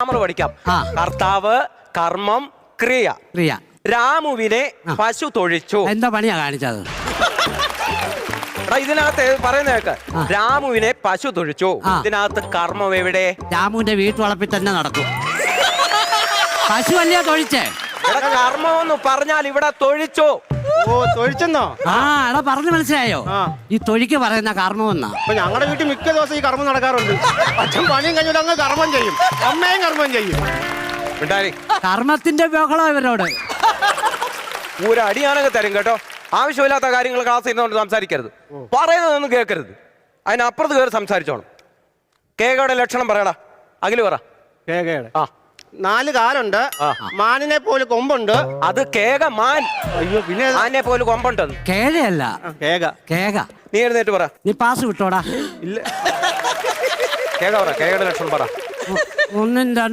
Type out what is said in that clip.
നമ്മൾ പഠിക്കാം. കർത്താവ്, കർമ്മം, ക്രിയ. ക്രിയ. രാമുവിനെ പശു തൊഴിച്ചു. എന്താ പണിയാ കാണിച്ചത്? ഇതിനകത്ത് പറയുന്ന കേക്ക്. രാമുവിനെ പശു തൊഴിച്ചു. ഇതിനകത്ത് കർമ്മം എവിടെ? രാമുവിന്റെ വീട്ടുവളപ്പിൽ തന്നെ നടക്കും. പശു അല്ലയോ തൊഴിച്ചേ? കർമ്മം എന്ന് പറഞ്ഞാൽ ഇവിടെ തൊഴിച്ചു. ഓ, തൊഴിച്ചെന്നോ? എടാ പറഞ്ഞു മനസ്സിലായോ? ഈ തൊഴിക്ക് പറയുന്ന കർമ്മം എന്നാ. അപ്പൊ ഞങ്ങളുടെ വീട്ടിൽ മിക്ക ദിവസം ഈ കർമ്മം നടക്കാറുണ്ട്. അച്ഛൻ പണിയും കഴിഞ്ഞിട്ട് അങ്ങ് കർമ്മം ചെയ്യും, അമ്മയും കർമ്മം ചെയ്യും. കർമ്മത്തിന്റെ ബഹളം ഇവരോട്. ഒരു അടിയാനൊക്കെ തരും കേട്ടോ. ആവശ്യമില്ലാത്ത കാര്യങ്ങൾ ക്ലാസ് ചെയ്യുന്നതുകൊണ്ട് സംസാരിക്കരുത്. പറയുന്നതൊന്നും കേൾക്കരുത്. അതിനപ്പുറത്ത് കയറി സംസാരിച്ചോണം. കേകയുടെ ലക്ഷണം പറയടാ. അഖില് പറ. കേകയുടെ 4 കാലുണ്ട്, മാനിനെ പോലെ കൊമ്പുണ്ട്. അത് കേക മാൻ. അയ്യോ, പിന്നെ മാനിനെ പോലെ കൊമ്പുണ്ടെന്ന്. കേഴയല്ല, കേക. കേക. നീ എഴുന്നേറ്റ് പറ. നീ പാസ് വിട്ടോടാ. ഇല്ല, കേക പറ. കേകയുടെ ലക്ഷണം പറ. 1